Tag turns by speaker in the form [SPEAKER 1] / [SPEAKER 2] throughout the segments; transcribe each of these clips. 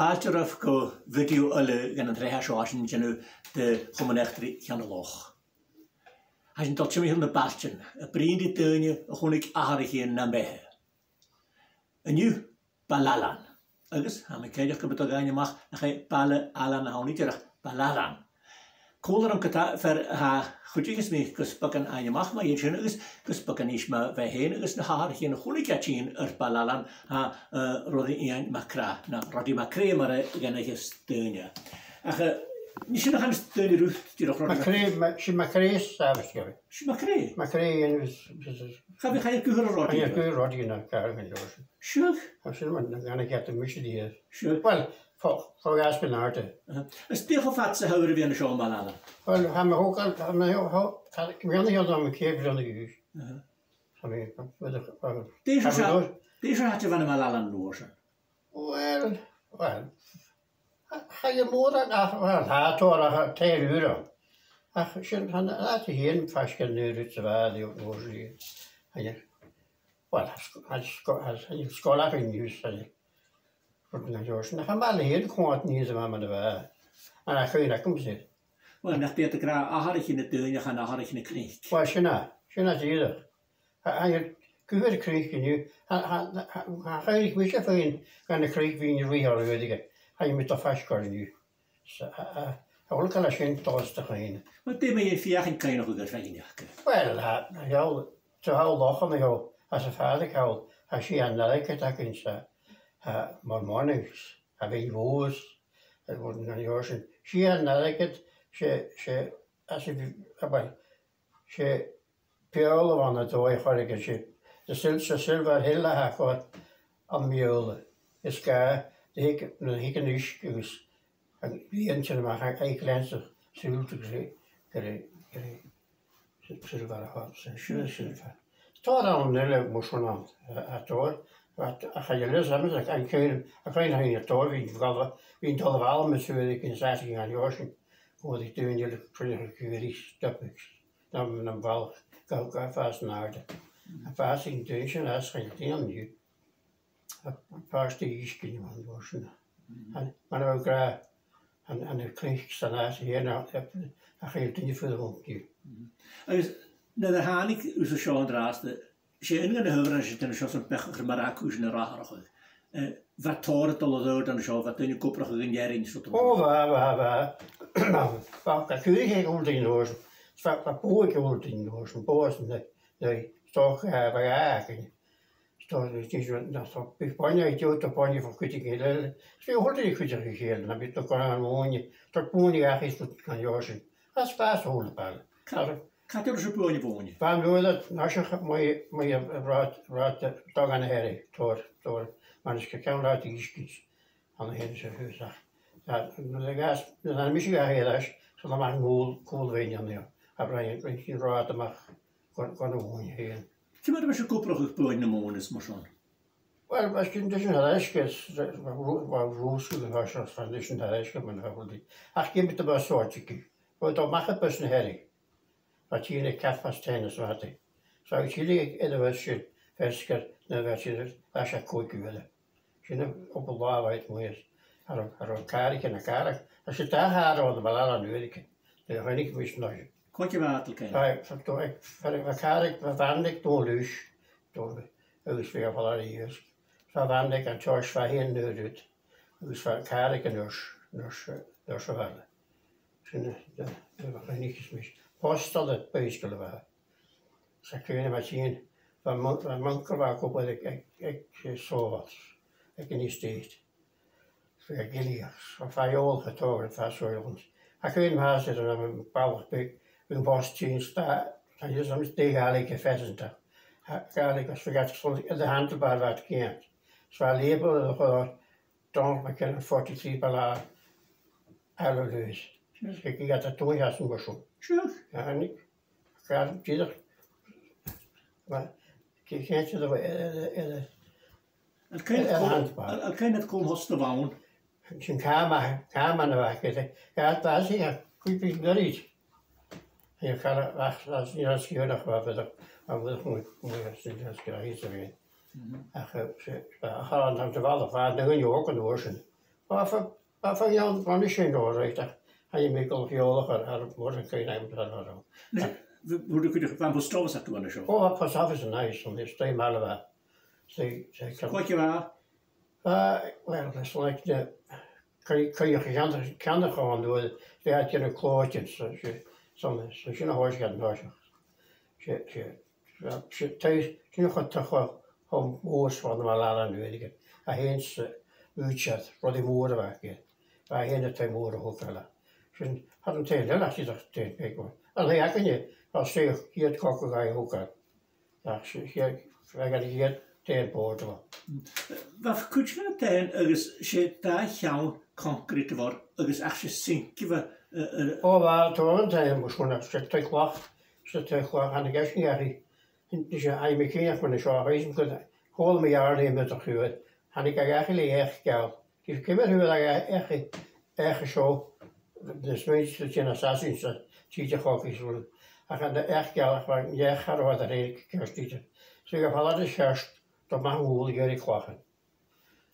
[SPEAKER 1] Fáiltearmh go bhfigiú uile gan an tréthe seásin genú de chumaneachtaí cheanna loch. Has sin dal tíimí na baltin, a bríon di duine a chunig athraichéin na mbeithe. Aniu balalan, agus ha mi céideach go bit a gáine amach a ché balla alan a háníteach balalan. Cólar an gata fer ha chuidigus mi gus bagan aimach ma sin agus gus bagan isma bheithéin agus na athraichéin a chunig atín balalan ha rodi ian macra na rodi macré mar a gannachas duine. Ach ní sin nach duine rúth tíach
[SPEAKER 2] macré sin macré sabsgeri.
[SPEAKER 1] Sin macré?
[SPEAKER 2] Macré in
[SPEAKER 1] Cha bhí chaid gúhar a rodi?
[SPEAKER 2] Chaid gúhar rodi na cargan jós.
[SPEAKER 1] Siúch?
[SPEAKER 2] Sin man ganna get a misidi.
[SPEAKER 1] Siúch?
[SPEAKER 2] Well, for Aspen arte.
[SPEAKER 1] Is die gevat se houder wie aan de show balalan?
[SPEAKER 2] Wel, ha me ook al, ha me ook, ik ben niet aan mijn keer van de huis.
[SPEAKER 1] Deze had je van de balalan lozen?
[SPEAKER 2] Wel, ga je moeder naar haar toren 2 uur. Ach, je laat je hier vast gaan nu uit de waarde op lozen. Wel, als je school af in huis, na George, na gaan we heel gewoon niet zo maar de waar. En dan ga je naar komen zitten.
[SPEAKER 1] Wel, na beter graag aardig in het doen, je gaat aardig in de kreeg.
[SPEAKER 2] Wel, je ziet en je kunt de kreeg nu. Ga je niet meer van gaan de kreeg wie je weer houden weet ga je met de vastkomen nu. Al kan als je in thuis te gaan.
[SPEAKER 1] Maar die ben je 4 en kan je nog goed vergelijken.
[SPEAKER 2] Wel, ja, zo hou lachen jou als een vader hou als je aan de lijken dat kunt zeggen. Maar morgens, heb je woes, het wordt een jaren. Zie je dat als je peulen van het oog gaat, de zilver heel laag gaat aan meulen. Is ga, de hikken is dus, en die eentje mag ik kleinste zilver zilver gaat, zilver. Tot dan een moest aan het oor. Ga je les hebben, dan kan je in het toren, wie het allemaal met z'n in 60 jaar, hoe ik toen jullie prettig stappigs. Dan wel, ga vast naar de. Vast in tuintje, dat is geen ding nu. Een paar stukjes kun je van worsen. Maar ook graag, en de kreeg staan naast hier, dan ga je het niet voor de hond nu.
[SPEAKER 1] Na de hanik, u zo schoon draaste. Als je in de heuvel en zit in zo'n pech Maracus in de raar. Wat toren te laten dan zo, wat in je koppig in jij in soort.
[SPEAKER 2] Oh, wat kun je goed in dozen? Wat boer ik goed in dozen? Bozen, nee, toch eigenlijk. Toch is niet zo, dat toch Spanje, ik doe het Spanje voor kunt ik heel. Ze hoort niet goed gegeven, dan ben je toch aan wonen. Tot wonen eigenlijk is het kan jozen. Dat is vast holen ballen.
[SPEAKER 1] Gaat er zo boven wonen?
[SPEAKER 2] Waarom doe je dat? Als je raad toch aan de herrie, door. Maar als je kan laten iets aan de herrie zijn huis. Dan mis je eigenlijk, zodat maar een koel wijn aan jou. Maar je geen raad mag, kan wonen heen.
[SPEAKER 1] Zie maar, als je koppig boven de moon is, maar zo.
[SPEAKER 2] Wel, als je dus een reisje is, wat roosje was als van dus een reisje, maar dat wil niet. Ach, je moet er wel een soortje. Want dan mag het best een herrie. Wat je in de kat van stenen zat. Zo ik jullie in de wedstrijd versker naar wedstrijd als je koeken willen. Als je op een waarheid moet je haar karig en karig. Als je daar haar aan de ballen nu weet ik, dan ga ik mis nog.
[SPEAKER 1] Kon je water kijken?
[SPEAKER 2] Ja, ik karig, wat ik toen luis, toen dus weer van alle hier. Zo wand ik en George van heen nu doet. Dus van karig en dus zo wel. Dat ga niet eens mis. Postal het buiskelen waren. Ze kunnen maar zien, van manker waar ik op wat ik zo was. Ik niet steeds. Voor gilliers, van viool getogen, van zoiets. Ik weet maar zitten aan een bepaalde pik, een bostje staat, dan is soms tegen alle vesten. Eigenlijk als vergat stond in de handelbaar wat ik kent. Zwaar label, dan maar kunnen 43 bala, alle leus. Dus ik had dat toen ja zo'n zo.
[SPEAKER 1] Sure.
[SPEAKER 2] Ja, en ik ga het hier. Maar ik ga het er.
[SPEAKER 1] Het kan net komen als te wonen.
[SPEAKER 2] Zijn kamer naar wachten. Ja, het was hier. Goed is er iets. Je kan wachten als je als je nog wat verder. Maar we moeten als je iets erin. Ach, ze gaan dan te vallen. Vaar dan je ook een oorzen. Van Jan van de Schindler, hij Mikkel Violig ar morgen kun je nemen dan zo.
[SPEAKER 1] Hoe kun je van Bostovs dat doen zo?
[SPEAKER 2] Oh, pas af is nice, dan is twee malen waar. Ze
[SPEAKER 1] Wat je waar?
[SPEAKER 2] Well, dat is like kun je gigantisch kan gewoon doen. Je had je een klootje, zo je een huis gaat nog. Je thuis je nog toch wel om moers van de malala nu ik. Hij eens uitzet voor die moeder weg. Wij heen de twee moeder ook wel. Ze had een teen, dat je dat teen kijken. Alleen ja, kan je als je hier het koken ga je ook aan. Ja, wij gaan hier teen boorden.
[SPEAKER 1] Wat kun je nou tegen als je daar jouw concrete wordt, als je zinken we?
[SPEAKER 2] Oh, waar toen zijn moest gewoon ze te klaar aan de gastje eigenlijk. Dus hij me geen van de schoolreis kunnen. Hol me jaar nemen met de gehoord. En ik eigenlijk echt geld. Dus ik heb het heel erg zo. Dus mensen dat je een assassins ziet je gokjes worden. Hij gaat er echt geld van. Jij gaat er wat redelijk kerstdiensten. Zo ik heb alles kerst. Dat mag moeilijk jullie kwachen.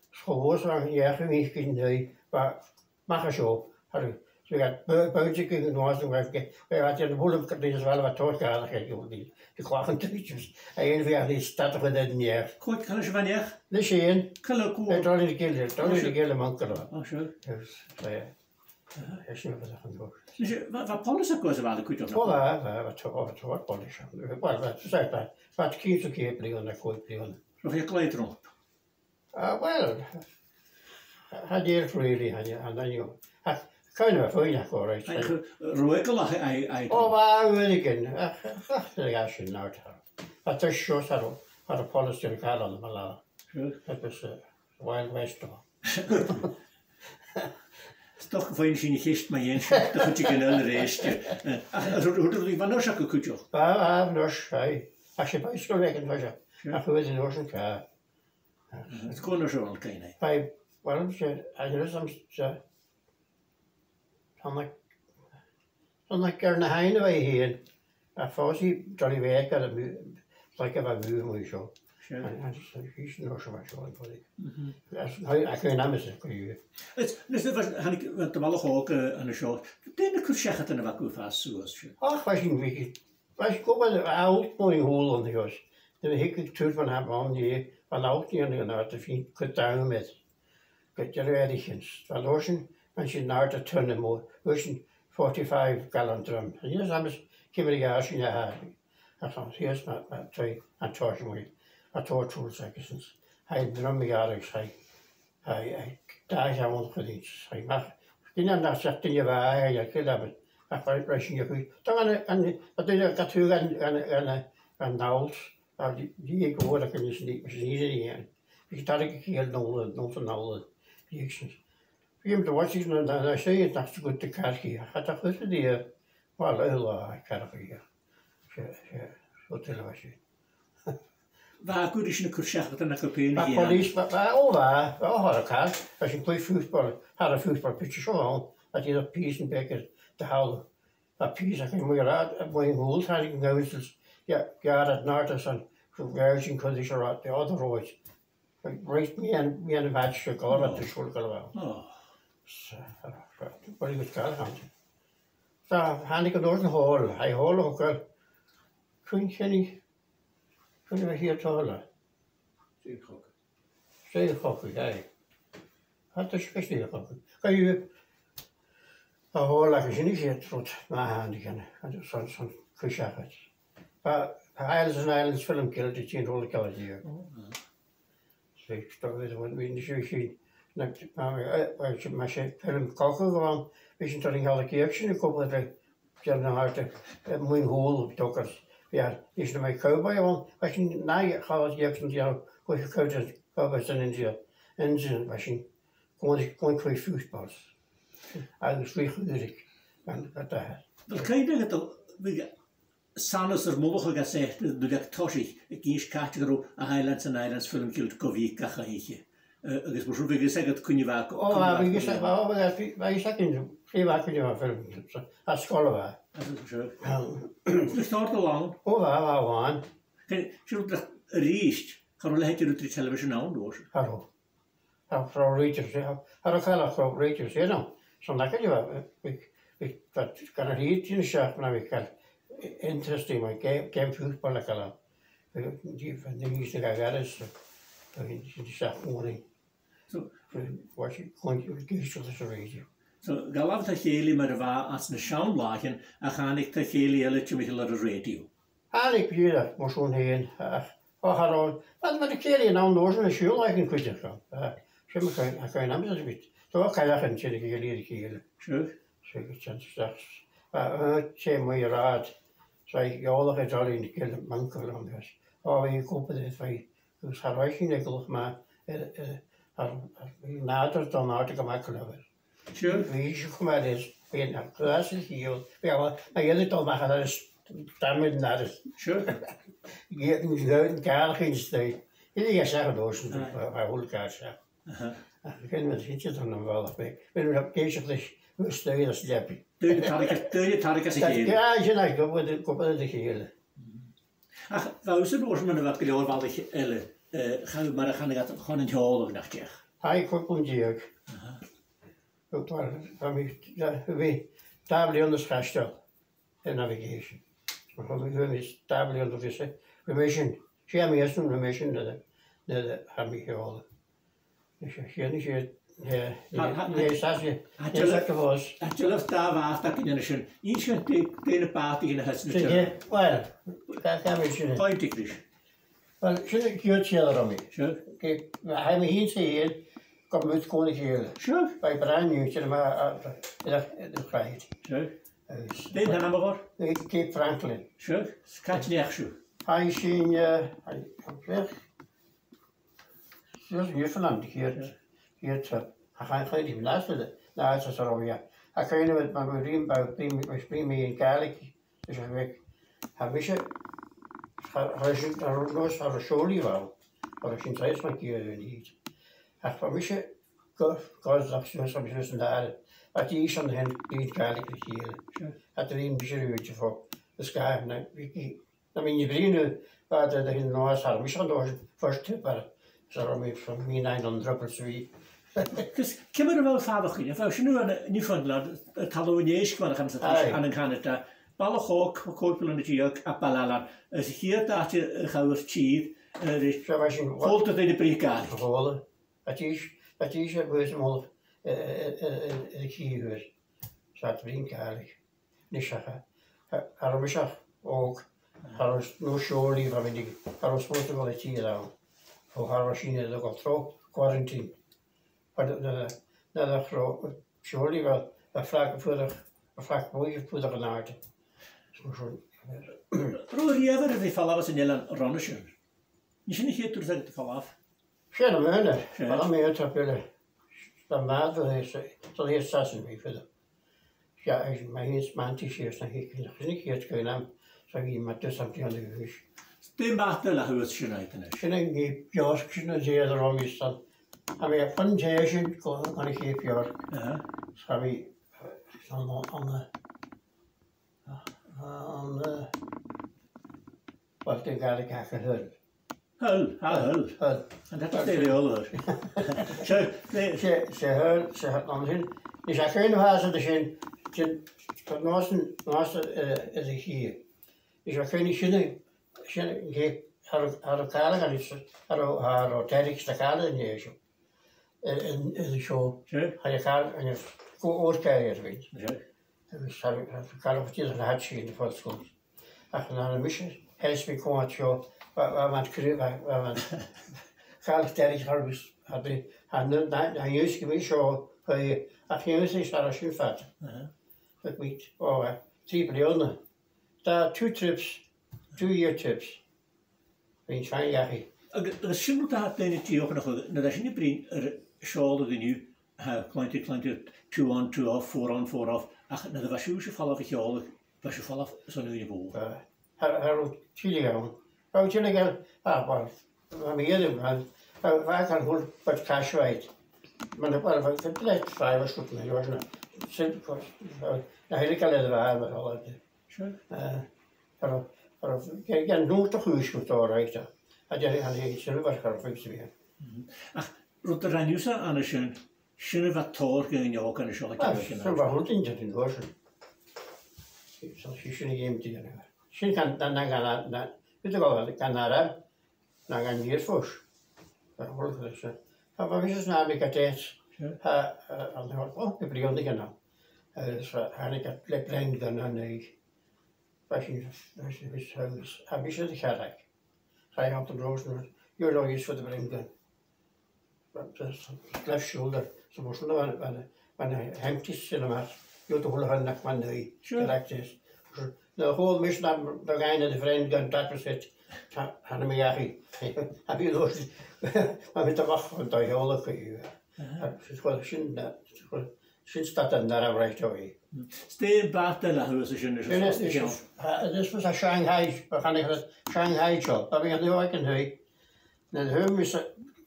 [SPEAKER 2] School zo jij geweest nee, maar mag er zo. Zo gaat buiten kunnen nooit werken. Wij hadden de boel die is wel wat doorgalig die kwachen tuitjes. En een van die staat er net neer.
[SPEAKER 1] Goed, kan je wanneer?
[SPEAKER 2] De zien.
[SPEAKER 1] Kan ook.
[SPEAKER 2] Het al in de gele manker.
[SPEAKER 1] Oh, zo.
[SPEAKER 2] Dus ja. Is niet wat gaan doen.
[SPEAKER 1] Dus wat polissen kozen waren kun je toch?
[SPEAKER 2] Wat polish. Wat zei dat? Wat kies ik hier blijven dat goed blijven.
[SPEAKER 1] Of je kleed erop.
[SPEAKER 2] Well, had je really had je en dan je. Kan je voor je voor iets.
[SPEAKER 1] Roekel hij.
[SPEAKER 2] Oh, waar wil ik in? Ach, de gasje nou. Wat is zo zo? Had de politie in elkaar aan maar. Dat is Wild West.
[SPEAKER 1] Toch voor je niet gist, maar je dat moet je een reisje. Hoe doe je van nou zakken kun je?
[SPEAKER 2] Nos, hij. Als je bij school werkt, was je. Ach, we zijn nog een keer.
[SPEAKER 1] Het kon er zo al kijken.
[SPEAKER 2] Hij, waarom je, als je soms dan keer naar heine wij heen. En voor je dat je werkt, dat lekker wat muur moet je zo. En dat is nog zo wat zo voor ik. Hij kun je namen zeggen, kun je.
[SPEAKER 1] Dus dat was, had ik toevallig ook aan de show. Den kun je zeggen dat er wat goed vast zoals je.
[SPEAKER 2] Ach, was je een beetje. Was je ook wel oud mooi Holland was. Dan heb ik terug van hem aan die van oud die naar te vinden getuigen met. Met je redigings. Van Ocean, als je naar de tunnen moet. Ocean 45 gallon drum. En hier zijn we jaar in de haar. En dan hier is met twee aan torch mooi. Aan torch seconds. Hij drum jaar hij daar zijn we onverdiend. Hij mag. Kinderen dat zegt in je waar je kill hebben. Als je goed. Dan dat is dat u en nauws. Die ik hoor dat kan je niet zien. Ik dat ik hier nul. Je moet watchen en dan zei je dat ze goed te krijgen. Gaat dat goed die wel heel krijgen. Zo te laten.
[SPEAKER 1] Waar kun je een zeggen dat een kopie
[SPEAKER 2] Maar politie, waar elkaar. Als je een voetbal, had een voetbalpitje zo aan, dat je dat piezenbeker te houden. Dat pies, dat je moet raad, moet je goed had ik geuzels. Ja, dat naart aan verwijzing kon ik zo raad, de andere rood. Reist me en een watje, al wat de school kan wel. Wat ik het kan gaan. Zo, had ik het door een hol. Hij hol ook wel. Kun je niet. Kunnen we hier te holen? Zeegokken, ja. Dat is geen zeegokken. Kan je holen als je niet zit, tot mijn handen gaan. Zo'n gezegd. Maar Islands filmkill, die 10 rollen kan hier. Dus ik sta weer wat in de zien. Maar je film koken gewoon. We zijn toch in alle keertje. Ik hoop dat je dan harte moet hol op dokkers. Ja, is er mijn cowboy, want als je na gaat, je hebt jou goed gekookt, cowboys dan in zijn was je kon ik voetbal. Eigenlijk vliegtuig. En
[SPEAKER 1] dat kan je denken toch, Sanus er mogelijk gezegd, dat ik toch ik kies kaartje erop, een Highlands film kilt Kovic kachetje. Dus bijvoorbeeld gezegd dat kun je wel.
[SPEAKER 2] Oh, maar wie gezegd, maar je zegt in geen waar kun je wel film als scholen waar.
[SPEAKER 1] Dat is zo. Het staat te lang.
[SPEAKER 2] Oh, waar.
[SPEAKER 1] Je doet dat riest. Gaan we lekker door de televisie aan door.
[SPEAKER 2] Hallo. Frau Reuters, har ik al Frau Reuters, nou. Zo'n dat kan je wel. Ik kan er hier in de schacht, maar ik kan interesting, maar ik heb voetbal al. Die van de eerste gagares, in de schacht morning.
[SPEAKER 1] So,
[SPEAKER 2] Was je gewoon kies tot de radio.
[SPEAKER 1] so galaf ta chéli mar va as na schaunlachen a chanig ta chéli eletje michel ar a radio.
[SPEAKER 2] Ik weet dat, maar zo'n heen. Wat met de keer nou door zo'n school eigenlijk kwijt gaan. Ik kan hem eens weten. Toch kan je geen zin geleden keren.
[SPEAKER 1] Sure.
[SPEAKER 2] Zeker, straks. Zeg maar je raad. Zeg je al het al in de kele mankel aan dus. We kopen dit wij. Dus haar wij geen enkel maar nader dan uit de makkelijker.
[SPEAKER 1] Sure.
[SPEAKER 2] Wie je maar is. Ben naar klas is hier. Ja, maar je het al maken dat is daarmee naar de.
[SPEAKER 1] Sure.
[SPEAKER 2] Je moet een kaal geen steun. Je zeggen doos natuurlijk, waar hoe elkaar zeggen. Ik vind het zitje dan nog wel bij. Ben je op deze steunen als je
[SPEAKER 1] Deune tarika se chéli.
[SPEAKER 2] ja, je lijkt op de gehele.
[SPEAKER 1] Ach, va us er oors man va gilor valdig elle. Gaan maar gaan gat gewoon in holig nach tjech.
[SPEAKER 2] Hij komt een jeuk. Ook waar, we tabel onder schastel en navigation. Maar we gaan eens tabel onder vissen. Remission. Zie je eerst een remission naar de hebben gehouden. Dus je niet je nee, staat je. Je zegt er was.
[SPEAKER 1] At je left daar waaf dat in een schön. Iets schön de party in de huis.
[SPEAKER 2] Zeg je, waar? Gaan we zien.
[SPEAKER 1] Point ik.
[SPEAKER 2] Wel, zie ik je het hier aan mij.
[SPEAKER 1] Sure.
[SPEAKER 2] Kijk, we hebben hier zien. Kom uit koning hier.
[SPEAKER 1] Sure.
[SPEAKER 2] Bij brandnieuwtje, maar dat krijgt.
[SPEAKER 1] Sure. Den dan maar hoor.
[SPEAKER 2] Cape Franklin.
[SPEAKER 1] Sure. Scratch niet echt.
[SPEAKER 2] Hij zien, hij weg. Dat is hier vanaf, hier het. Hij gaat niet beluisteren. Nou, het is er al, ja. Hij kan je met mijn riem bij springen mee in Kalik. Dus hij weg. Hij wist je, hij zit daar ook nog eens van de scholie wel. Maar ik vind het eens een keer niet. Hij wist je, koos dat ze zo beslissen daar. Wat die is aan de hand, die in Kalik hier. Had er een beetje ruwtje voor. Dus ga je, dan ben je vrienden, waar de in de noord hadden. Misschien door het first maar. Zo met van mijn een druppels wie.
[SPEAKER 1] Dus ik heb er wel vader gezien. Als je nu niet van het Halloween kwam, dan gaan ze aan een gaan het ballenhoek, koopelen het jeuk, appalalan. Als hier dat je gaat chier, dus voelt het in de prikaar.
[SPEAKER 2] Geholen. Het is wees mal de kier. Zat brinkalig. Niet zeggen. Haar misach ook. Haar is no scholie van die. Haar is moeten wel het hier aan. Voor haar machine dat al trouw quarantine. Maar dat groot scholie wel vlak voor de vlak boven voor de genade.
[SPEAKER 1] Roer je even die vallen was in Nederland Ronneschen. Je niet hier terug te vallen af.
[SPEAKER 2] Geen meneer. Alle meer te willen. Dan maat wil hij zal eerst sassen mee verder. Ja, als je mij eens maandjes eerst dan ik niet hier te kunnen. Zeg je maar tussen die andere huis.
[SPEAKER 1] Stem maar te lachen wat je niet is.
[SPEAKER 2] Geen ik jasje zeer erom is dan. Heb je van jasje kan ik geef jaar. Heb je aan wat ik eigenlijk gehoord.
[SPEAKER 1] Hul. En dat is de hele
[SPEAKER 2] Ze had dan zin. Dus hij geen hazen de zin. Naast is ik hier. Dus hij geen zin. Geef haar kale gaan iets. Haar tijdelijkste kale in je. In de show. Hij je kale en je oorkijker weet. Dus hij kale of het hartje in de voorschool. Ach, naar de missie. Hij is weer komen show. Waar man kale tijdelijk hartjes. Hij juist geweest zo. Ach, juist is daar als je vat. Dat weet. Oh, 3 perioden. Daar 2 trips. 2-year trips. Een fijn jaar.
[SPEAKER 1] Er is simpel dat in het jaar nog dat je niet brengt scholen die nu kleintje 2 on 2 off 4 on 4 off. Ach, dat was je vanaf jaar was je vanaf zo'n niveau.
[SPEAKER 2] Haar Chili gaan. Hoe Chili gaan? Maar meer dan waar kan goed wat cash right. Maar dat was het blijft 5 goed nee was nou. Simpel. Nou hele kalender waar maar al. Kijk, ja, nog toch goed goed daar recht. Had je iets zullen was gaan fixen weer.
[SPEAKER 1] Ach, Rwyt yr anwys an y sy'n efo tor gyda'n iog an y sio.
[SPEAKER 2] Sy'n fawr hwldyn dyn nhw. Sy'n ei gym dyn nhw. Sy'n gan araf, na gan i'r ffwrs. A fa fi sy'n am i gadet. O, y brion i gynno. Han i gael le brend gynno neu. Fa sy'n hwys. A fi sy'n ddecharag. Rhaid am yn rôs nhw. You're no use for the brend gun. Left shoulder. So most of them when empty cinema, you to hold a hand man day. Like this. The whole mission of the guy in the friend gun that was it. Han me yahi. Have you lost? I'm with the wach on the whole for you. She's started there right away.
[SPEAKER 1] Stay back the house
[SPEAKER 2] This was a Shanghai, Shanghai job. I mean, I can do. Then home is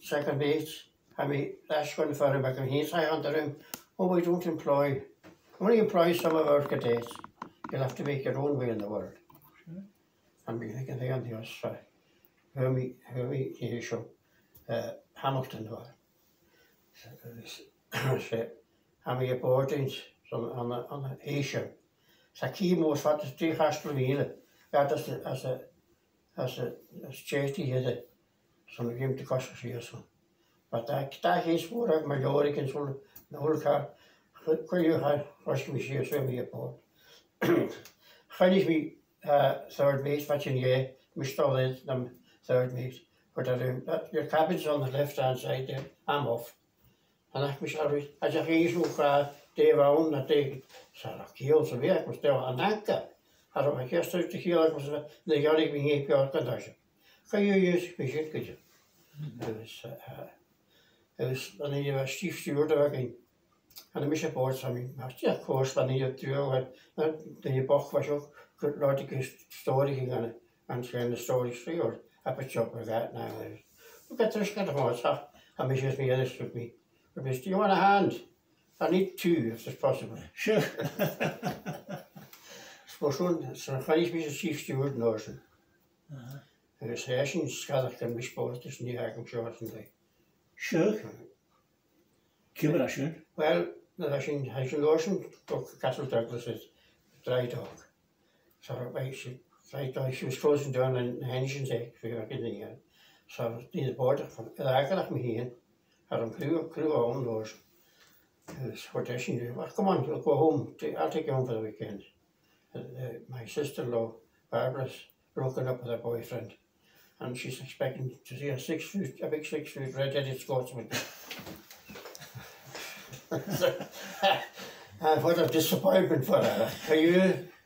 [SPEAKER 2] second base. I mean, that's going for him. I can hear say under him, oh, we don't employ. Only employ some of our cadets. You'll have to make your own way in the world. Sure. I mean, I can think on the us for Hermie show. Hamilton war. I mean, boardings on the Asia. So Kimo's what is 3 Hastelwielen. Ja, dat is als charity hier zo'n game te kosten hier zo. Maar daar is voor uit Majorik en zo nodig haar. Kun je haar als je misschien zo mee op. Ga niet mee third base wat je niet mistal is dan third base. But your cabin's on the left hand side there. I'm off. En ik mis alweer als je geen zo gaat tegen dat tegen zal ik heel zo werk moet stellen aan denken. Als ik eerst uit de heel ik was dan ga ik me niet op kadasje. Ga je je misschien kiezen. Dus wanneer je was stiefstuurder werking. En dan mis je boord van mij. Maar ja, koers wanneer je terug dan je bocht was ook laat ik een story gegaan en schijn de stories voor. Heb het job gehad nou. Ik heb terug gaan gaan zeg. En mis je me alles with me. But do you want a hand? I need 2 if it's possible.
[SPEAKER 1] Sure.
[SPEAKER 2] So ga ik mis een stiefstuurder nozen. Dus hij is een schadder kan mispoort dus niet eigenlijk short en
[SPEAKER 1] Sure. Kimmer als je.
[SPEAKER 2] Well, hij is een lotion ook Castle Douglas is dry dog. So she was closing down in Hennigson's egg for your kidney. So the border van eigenlijk me heen. Had een crew on doors. Dus what does she do? Well, come on, we'll go home. I'll take you home for the weekend. My sister-in-law, Barbara's broken up with her boyfriend. And she's expecting to see a big 6 foot red-headed Scotsman. What a disappointment for her.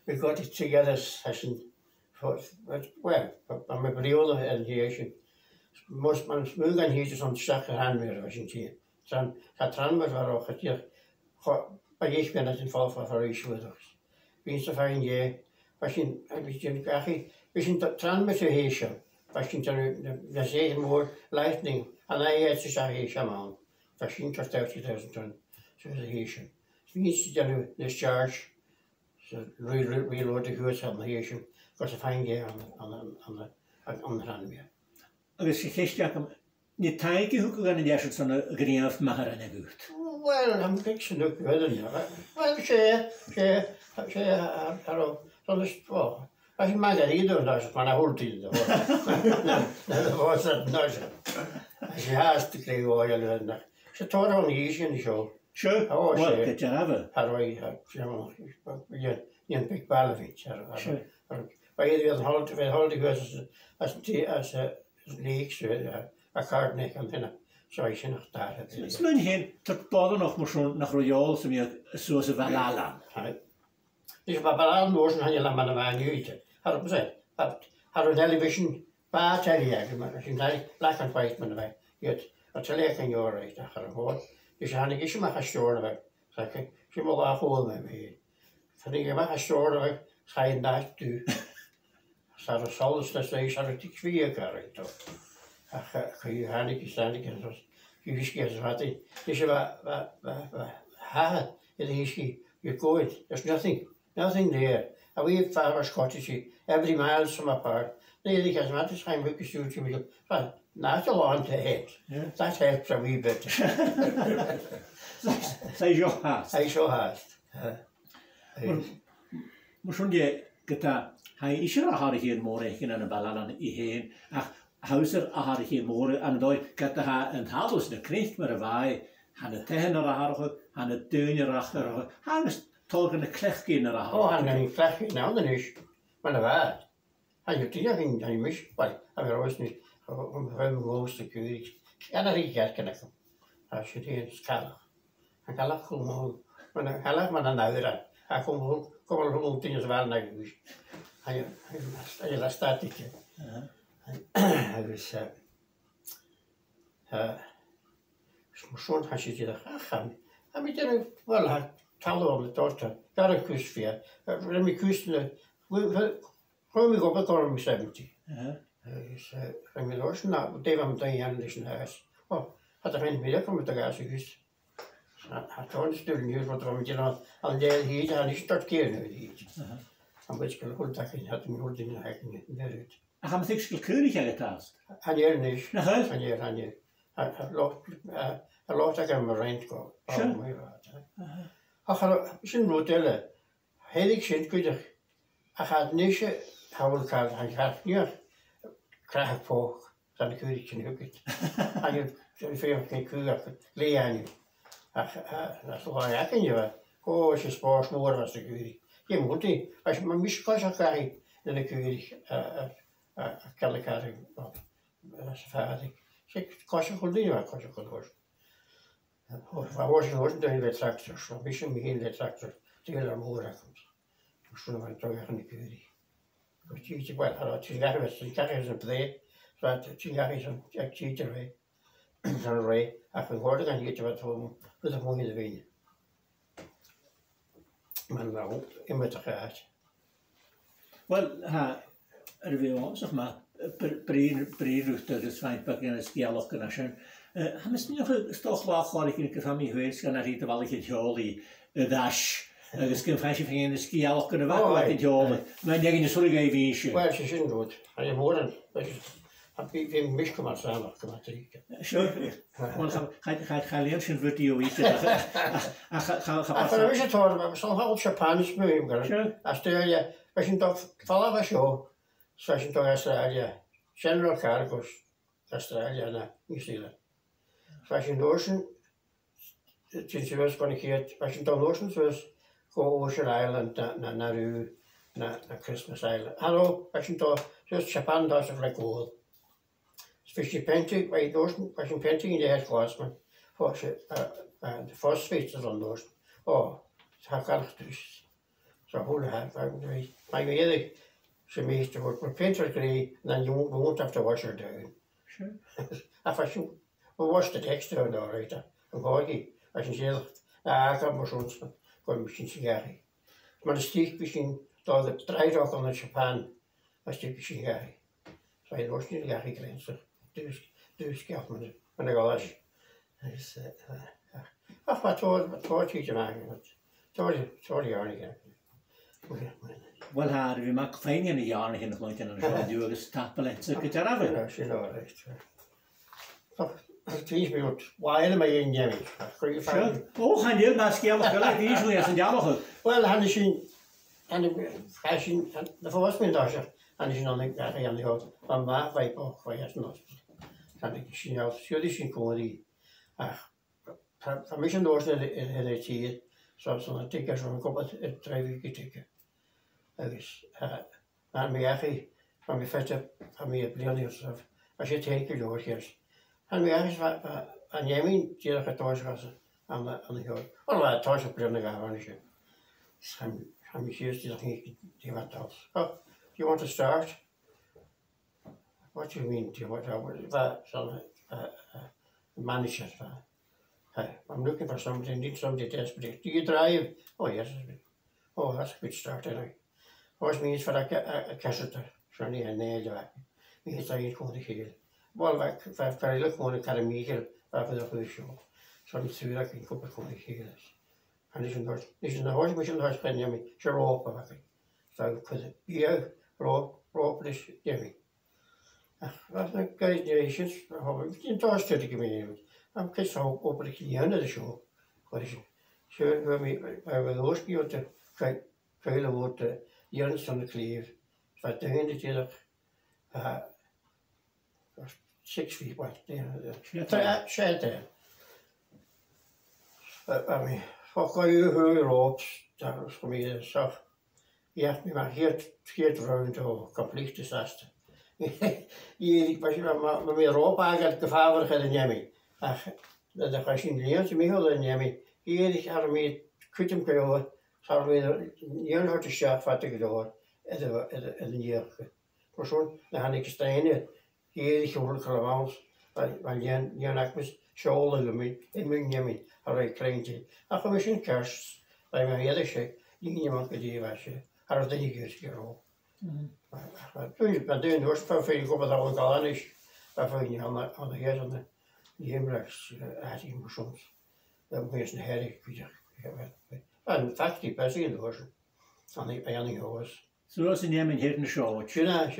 [SPEAKER 2] We got it together session for, well, I'm a briola in the most man smugan hier is on sterke handweer was in hier. Dan gaat tranmer waar ook het hier. Bij ik ben het in val van verhuiswoorders. Wins of een je was in een beetje kachie. We zijn dat tranmer te heesen. Was in de zeggen more lightning. En hij heeft zich daar heesen man. Was in 30.000 ton. Zo is heesen. Wins dan discharge. So reload the goods on the heesen. Got a fine gear on the handweer.
[SPEAKER 1] Agus je gistjak niet taike hoe kan je juist zo'n grief maken en goed.
[SPEAKER 2] Well, I'm fixing up good enough. Well, she, so this, well, I think my daddy does that when I hold it. That was that nurse. She has to clean oil and that. She taught on the easy in the show.
[SPEAKER 1] Sure.
[SPEAKER 2] Oh,
[SPEAKER 1] well, get you have it.
[SPEAKER 2] How do I, you know, big ball of it.
[SPEAKER 1] Sure.
[SPEAKER 2] But either we hold it as leeks, a card neck and then so I should daar.
[SPEAKER 1] Het is geen tot baden nog maar zo'n naar royaal zo meer zo ze wel aan.
[SPEAKER 2] Dus maar balan moesten han je laat maar naar nu. Had op zei. Had een television paar telly maar als je daar black and white met mij. Je het telly kan je horen dat gaan hoor. Dus han ik is maar gestoord weg. Zeg ik, je moet wel gewoon met me. Van ik maar gestoord weg. Ga je daar toe. Zou er zelfs dat ze zou het iets weer krijgen toch. Ga je haar niet staan ik en zo. Je wist wat het is ha it is you go it there's nothing there. And we have farmers cottage every mile from apart. Nee, ik heb wat is geen leuke stuurtje met Not a lot to hit.
[SPEAKER 1] Yeah.
[SPEAKER 2] That helps a wee bit.
[SPEAKER 1] Sei jo haast.
[SPEAKER 2] I so hast.
[SPEAKER 1] Maar zo'n je geta hij is er haar geen morgen in een ballan I heen. Ach huiser haar geen morgen aan dooi geta ha en halos de kreeg maar waai. Han het tegen haar han het deunje achter. Han is tolken de klecht in haar.
[SPEAKER 2] Oh, han een klecht nou dan is. Maar dat waar. Han je tien ging dan mis. Maar hij was niet om ruim grootste kuur. Ja, dat ik herken. Als je die skaal. Han kan lach gewoon. Maar dan help maar dan uit. Hij komt gewoon tien jaar wel naar huis. Hij laat statieke. Hij was zo'n als je dat gaan. Hij met een wel haar talen om de torte. Daar een kus via. Rem ik kussen. Gewoon ik op het korm 70. Dus rem ik los. Nou, dat was dan Jan dus naar huis. Oh, had er geen middag om te gaan huis. Hij had een stuk nieuws wat er met je aan de heet. Hij is tot keer nu heet. Dan weet je wel dat je had een goed in de hekken eruit.
[SPEAKER 1] En gaan we zich keurig getaast.
[SPEAKER 2] Hij hier niet.
[SPEAKER 1] Naar huis.
[SPEAKER 2] Hij loopt dat aan mijn rent komen. Ach, is een hotel. Heel ik zin kudig. Hij gaat niet. Hij gaat niet. Krijg ik voor. Dan de keurtje nu ook. Hij heeft geen keur. Leer aan je. Dat is toch wel in je. Oh, als je spaars moer was de keur. Je moet niet. Als je maar miskast krijgt, dan de keur. Kan ik haar. Dat is vader. Zeg, kost je goed niet, kost je goed hoor. Van hoor je nooit in de tractors. Een beetje meer in de tractor. Tegen de moer komt. Dus toen waren we terug in de keur. Dus je ziet wel, het is graag was. Het is een play. Zo het is graag is een cheater way. Zo'n ray. Als we hoorden dan hier wat voor dat mooi te winnen. Maar nou, in met de gaas.
[SPEAKER 1] Wel, er wil zeg maar pre-ruchter dus fijn pakken en skialok en zijn. Hij is niet nog toch laag waar ik in de familie geweest kan naar hier wel het jolly dash. Dus kan vijfje van de skialok kunnen wachten met het jolly. Maar denk je sorry even ietsje.
[SPEAKER 2] Wel, ze zijn goed. En je moeder, heb je een miskomen samen gemaakt.
[SPEAKER 1] Sure. Want ga leren wordt die ooit.
[SPEAKER 2] Ga is het hoor, maar we zullen wel Japanisch mee. Als je, als je toch vallen was zo. Zoals je toch Australië, General Cargos, Australië naar Nieuw-Zeeland. Zoals je in Ocean, sinds je was kon ik hier, als je in Ocean was, go Ocean Island naar u, naar Christmas Island. Hallo, als je toch, zoals Japan, dat is een vlek cool. Dus je penting, bij het Ocean, als je een penting in de headquarters, maar voor je, de fosfates van de Ocean. Oh, dat gaat het dus. Zo hoe dat, maar ik weet ze meeste wordt met pinter kreeg, dan je moet af de washer doen.
[SPEAKER 1] Sure.
[SPEAKER 2] Als je, we was het extra daar uit, een gorgie. Als je zegt, ik heb maar soms, kon misschien sigaren. Maar de stiek misschien, dat het 3 dagen naar Japan, een stukje sigaren. Zo je was niet een garrie grenzen. Dus kijk met een galage. Dus, ach, wat hoort je te maken? Sorry, Arnie.
[SPEAKER 1] Wel haar, we maken fijn in de jaren in de nooit in een radio gestappen en zo het eraf.
[SPEAKER 2] Ja, ze nou echt. Het is bij ons, waar maar in Jemmy.
[SPEAKER 1] Oh, gaan je naar skialok gelijk die is nu als een jammer.
[SPEAKER 2] Wel, han is in, en de voorspeldag, han is dan ik daar aan die hout, van waar wij ook waar je nog. Dan ik zie jou, jullie zien komen die. Ach, van mij zijn doors in het hier, zoals een tikker zo'n kop het 3 weken tikken. Dus, maar mijn eigen, van mijn vette, van mijn briljant of als je het heen kunt doorgeeft. En mijn eigen aan jij mijn die dat thuis was aan de hout. Oh, maar thuis op briljant gaan we niet. Gaan we hier die dat niet die wat als. Oh, you want to start? What do you mean? Do you want to some manager? I'm looking for somebody. Need somebody desperate. Do you drive? Oh yes. Oh, that's a good start anyway. Was me eens voor een kasseter, zo niet een nederlaag. Die is daar hier gewoon de geel. Wel, wij krijgen gewoon een karamiegel, waarvoor dat goed zo. Zo'n zuur dat ik op gewoon de geel is. En die is een huis, moet je een huis brengen, jammer. Ze ropen, wat ik. Zo kunnen. Ja, ropen is jammer. Was een keizersjes, hebben we geen toorstukken gemeen. Dan kun je ook op de knieën de show. Zo, we hebben losgegaan, de keulen wordt Jens van de Kleef. Wat de hele tijd 6 feet wat. Scheiden. We gaan je heel op, dat was voor mij zo. Ja, we maken hier ruimte over, compleet disaster. Ik was met mijn ropa gaat gevaarlijk in Jemmy. Dat ga je niet eens meer in Jemmy. Hier is er met kutem kunnen, zou we een harde schaap vatten gedaan in een jaar. Persoon, dan ga ik stenen. Hier is gewoon allemaal, want je nakjes scholen in mijn Jemmy. Had ik kleintje. Dan gaan we zien kerst. Bij mijn hele schik, die niemand die was. Had het niet gezien. Maar toen was het veel op het oude kalanisch. Waarvan je aan de heer van de hemels had je soms. Dat was een herrie. En vaak die pas in de hoor. Aan die huis.
[SPEAKER 1] Zoals in Jemen hier in de show.
[SPEAKER 2] Tjena.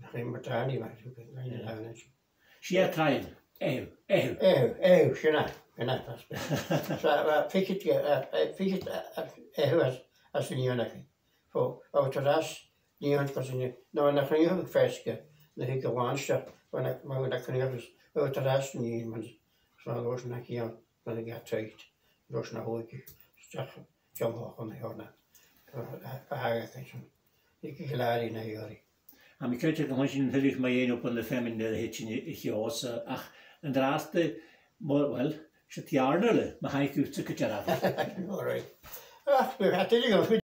[SPEAKER 2] Geen matani, maar ik weet
[SPEAKER 1] Sia trein.
[SPEAKER 2] tjena. Dat is het als we niet aan voor het terras, die hand kan ze nou dan kan je ook vestje, dan heb ik een waanstap, maar dat kan je ook het terras niet, maar zo los naar hier, dan ik het tijd, los naar hoekje, zeg, jong hoog aan de jorden, ik gelaat in de jaren.
[SPEAKER 1] En ik weet je nog eens in heel erg mee op de feminine hitje geos, ach, en de laatste, maar wel, het jaar nullen, maar hij kunt het af.
[SPEAKER 2] Alright. Ah, we gaan het